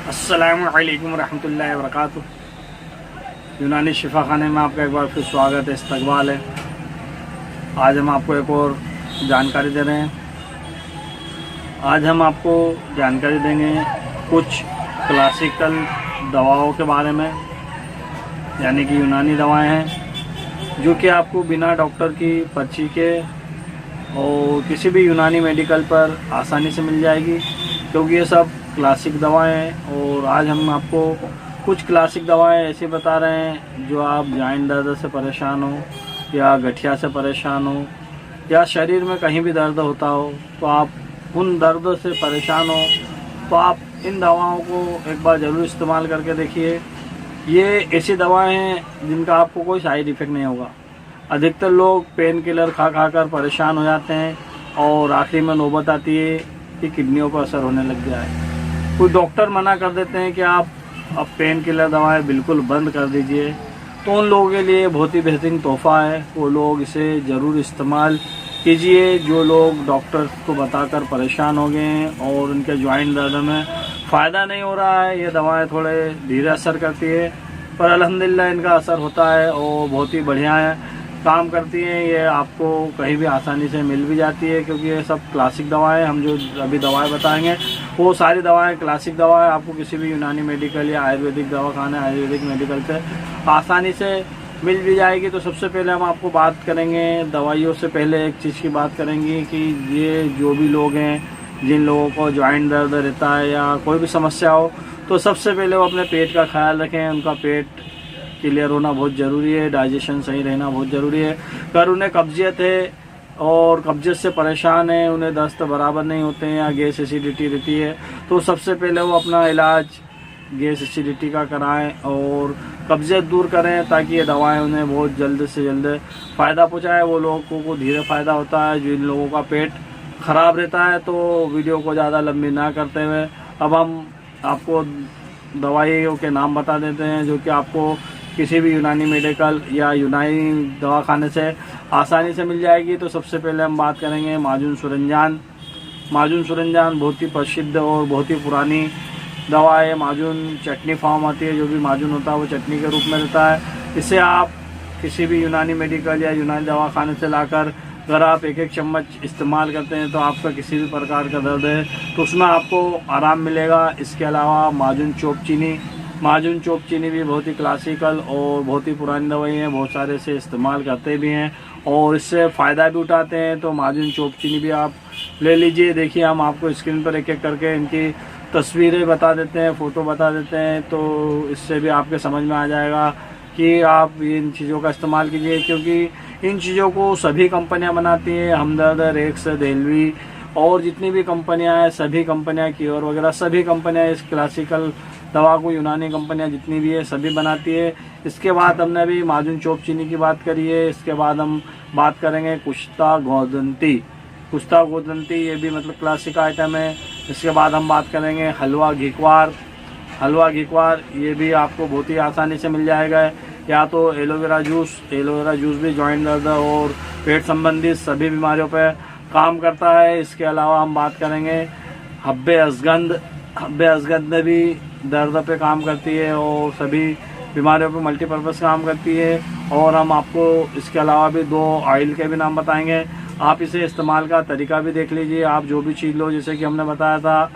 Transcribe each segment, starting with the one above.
अस्सलामुअलैकुम रहमतुल्लाहि व बरकातुहू। यूनानी शिफा खाने में आपका एक बार फिर स्वागत है, इस्तकबाल है। आज हम आपको एक और जानकारी दे रहे हैं। आज हम आपको जानकारी देंगे कुछ क्लासिकल दवाओं के बारे में, यानी कि यूनानी दवाएं हैं जो कि आपको बिना डॉक्टर की पर्ची के और किसी भी यूनानी मेडिकल पर आसानी से मिल जाएगी, क्योंकि ये सब क्लासिक दवाएं हैं। और आज हम आपको कुछ क्लासिक दवाएं ऐसी बता रहे हैं जो आप जॉइंट दर्द से परेशान हो या गठिया से परेशान हो या शरीर में कहीं भी दर्द होता हो, तो आप उन दर्द से परेशान हो तो आप इन दवाओं को एक बार ज़रूर इस्तेमाल करके देखिए। ये ऐसी दवाएं हैं जिनका आपको कोई साइड इफ़ेक्ट नहीं होगा। अधिकतर लोग पेन किलर खा खा कर परेशान हो जाते हैं और आखिरी में नौबत आती है कि किडनियों पर असर होने लग गया है। कोई डॉक्टर मना कर देते हैं कि आप अब पेन किलर दवाएं बिल्कुल बंद कर दीजिए, तो उन लोगों के लिए बहुत ही बेहतरीन तोहफ़ा है। वो लोग इसे ज़रूर इस्तेमाल कीजिए जो लोग डॉक्टर को बताकर परेशान हो गए हैं और उनके जॉइंट दर्द में फ़ायदा नहीं हो रहा है। ये दवाएं थोड़े धीरे असर करती है, पर अल्हम्दुलिल्लाह इनका असर होता है और बहुत ही बढ़िया है, काम करती हैं। ये आपको कहीं भी आसानी से मिल भी जाती है, क्योंकि ये सब क्लासिक दवाएं, हम जो अभी दवाएं बताएंगे वो सारी दवाएं क्लासिक दवाएं आपको किसी भी यूनानी मेडिकल या आयुर्वेदिक दवाखाने, आयुर्वेदिक मेडिकल से आसानी से मिल भी जाएगी। तो सबसे पहले हम आपको बात करेंगे दवाइयों से पहले एक चीज़ की बात करेंगे कि ये जो भी लोग हैं, जिन लोगों को जॉइंट दर्द रहता है या कोई भी समस्या हो, तो सबसे पहले वो अपने पेट का ख्याल रखें। उनका पेट क्लियर होना बहुत ज़रूरी है, डाइजेशन सही रहना बहुत ज़रूरी है। अगर उन्हें कब्जियत है और कब्जियत से परेशान है, उन्हें दस्त बराबर नहीं होते हैं या गैस एसिडिटी रहती है, तो सबसे पहले वो अपना इलाज गैस एसिडिटी का कराएं और कब्जियत दूर करें, ताकि ये दवाएं उन्हें बहुत जल्द से जल्द फ़ायदा पहुँचाए। वो लोगों को धीरे फ़ायदा होता है जिन लोगों का पेट ख़राब रहता है। तो वीडियो को ज़्यादा लंबी ना करते हुए अब हम आपको दवाइयों के नाम बता देते हैं जो कि आपको किसी भी यूनानी मेडिकल या यूनानी दवाखाने से आसानी से मिल जाएगी। तो सबसे पहले हम बात करेंगे माजून सुरंजान। माजून सुरंजान बहुत ही प्रसिद्ध और बहुत ही पुरानी दवा है। माजून चटनी फॉर्म आती है, जो भी माजून होता है वो चटनी के रूप में रहता है। इसे आप किसी भी यूनानी मेडिकल या यूनानी दवाखाने से लाकर अगर आप एक एक चम्मच इस्तेमाल करते हैं तो आपका किसी भी प्रकार का दर्द है तो उसमें आपको आराम मिलेगा। इसके अलावा माजून चोप चीनी, माजून चोप चीनी भी बहुत ही क्लासिकल और बहुत ही पुरानी दवाई है, बहुत सारे इसे इस्तेमाल करते भी हैं और इससे फ़ायदा भी उठाते हैं। तो माजून चोप चीनी भी आप ले लीजिए। देखिए, हम आपको स्क्रीन पर एक एक करके इनकी तस्वीरें बता देते हैं, फ़ोटो बता देते हैं, तो इससे भी आपके समझ में आ जाएगा कि आप इन चीज़ों का इस्तेमाल कीजिए, क्योंकि इन चीज़ों को सभी कंपनियां बनाती हैं। हमदर्द, रेक्स, देलवी और जितनी भी कंपनियां हैं, सभी कंपनियां क्योर वगैरह सभी कंपनियां इस क्लासिकल दवा को, यूनानी कंपनियां जितनी भी है सभी बनाती है। इसके बाद हमने अभी माजून चोप चीनी की बात करी है। इसके बाद हम बात करेंगे कुश्ता गोदंती। कुश्ता गोदंती ये भी मतलब क्लासिक आइटम है। इसके बाद हम बात करेंगे हलवा घिकवार। हलवा घिकवार ये भी आपको बहुत ही आसानी से मिल जाएगा। या तो एलोवेरा जूस भी जॉइंट दर्द और पेट संबंधित सभी बीमारियों पर काम करता है। इसके अलावा हम बात करेंगे हब्बे असगंध। हब्बे असगंध भी दर्द पे काम करती है और सभी बीमारियों पे मल्टीपर्पज़ काम करती है। और हम आपको इसके अलावा भी 2 ऑयल के भी नाम बताएंगे। आप इसे इस्तेमाल का तरीका भी देख लीजिए। आप जो भी चीज़ लो, जैसे कि हमने बताया था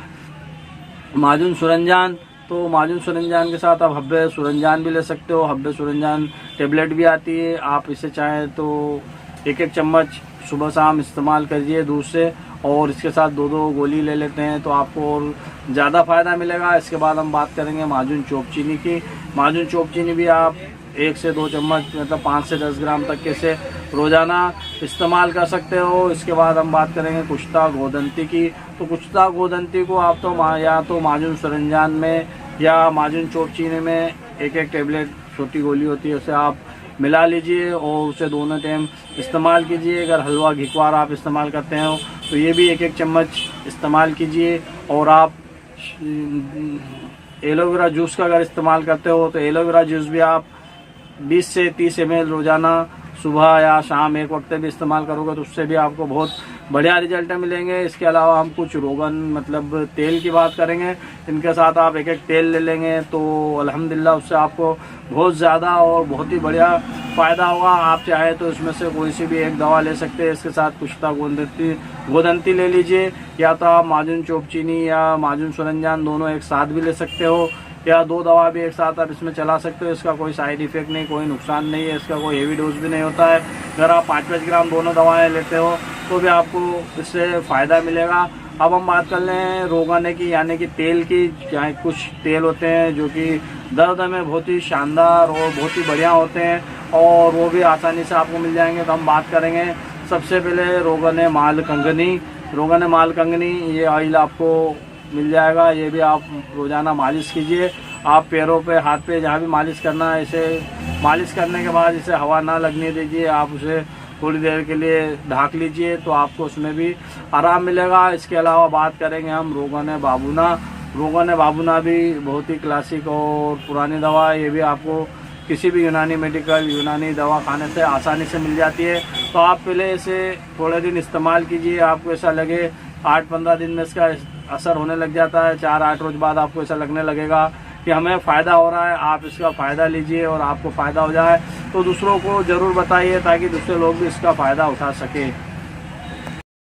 माजून सुरंजान, तो माजून सुरंजान के साथ आप हब्बे सुरंजान भी ले सकते हो। हब्बे सुरंजान टेबलेट भी आती है, आप इसे चाहें तो एक एक चम्मच सुबह शाम इस्तेमाल करिए दूध से, और इसके साथ 2-2 गोली ले लेते हैं तो आपको और ज़्यादा फ़ायदा मिलेगा। इसके बाद हम बात करेंगे माजून चोप चीनी की। माजून चोप चीनी भी आप 1 से 2 चम्मच मतलब 5 से 10 ग्राम तक के से रोज़ाना इस्तेमाल कर सकते हो। इसके बाद हम बात करेंगे कुश्ता गोदंती की। तो कुश्ता गोदंती को आप तो या तो माजून सुरंजान में या माजून चोप चीनी में एक एक टेबलेट छोटी गोली होती है, उसे आप मिला लीजिए और उसे दोनों टाइम इस्तेमाल कीजिए। अगर हलवा घिकवार आप इस्तेमाल करते हो तो ये भी एक एक चम्मच इस्तेमाल कीजिए। और आप एलोवेरा जूस का अगर इस्तेमाल करते हो तो एलोवेरा जूस भी आप 20 से 30 ml रोज़ाना सुबह या शाम एक वक्त भी इस्तेमाल करोगे तो उससे भी आपको बहुत बढ़िया रिजल्ट मिलेंगे। इसके अलावा हम कुछ रोगन मतलब तेल की बात करेंगे, इनके साथ आप एक एक तेल ले लेंगे तो अल्हम्दुलिल्लाह उससे आपको बहुत ज़्यादा और बहुत ही बढ़िया फ़ायदा होगा। आप चाहे तो इसमें से कोई सी भी एक दवा ले सकते हैं। इसके साथ कुश्ता गोदंती ले लीजिए, या तो आप माजून चोपचीनी या माजून सुरंजान दोनों एक साथ भी ले सकते हो, या 2 दवा भी एक साथ आप इसमें चला सकते हो। इसका कोई साइड इफेक्ट नहीं, कोई नुकसान नहीं है, इसका कोई हेवी डोज भी नहीं होता है। अगर आप 5-5 ग्राम दोनों दवाएं लेते हो तो भी आपको इससे फ़ायदा मिलेगा। अब हम बात कर लें रोगाने की, यानी कि तेल की। चाहे कुछ तेल होते हैं जो कि दर्द में बहुत ही शानदार और बहुत ही बढ़िया होते हैं, और वो भी आसानी से आपको मिल जाएंगे। तो हम बात करेंगे सबसे पहले रोगन माल कंगनी। ये ऑयल आपको मिल जाएगा, ये भी आप रोज़ाना मालिश कीजिए। आप पैरों पे, हाथ पे, जहाँ भी मालिश करना है, इसे मालिश करने के बाद इसे हवा ना लगने दीजिए, आप उसे थोड़ी देर के लिए ढाक लीजिए, तो आपको उसमें भी आराम मिलेगा। इसके अलावा बात करेंगे हम रोगन बाबूना भी बहुत ही क्लासिक और पुरानी दवा है। ये भी आपको किसी भी यूनानी दवा खाने से आसानी से मिल जाती है। तो आप पहले इसे थोड़े दिन इस्तेमाल कीजिए, आपको ऐसा लगे 8-15 दिन में इसका असर होने लग जाता है। 4-8 रोज बाद आपको ऐसा लगने लगेगा कि हमें फ़ायदा हो रहा है। आप इसका फ़ायदा लीजिए, और आपको फ़ायदा हो जाए तो दूसरों को ज़रूर बताइए, ताकि दूसरे लोग भी इसका फ़ायदा उठा सकें।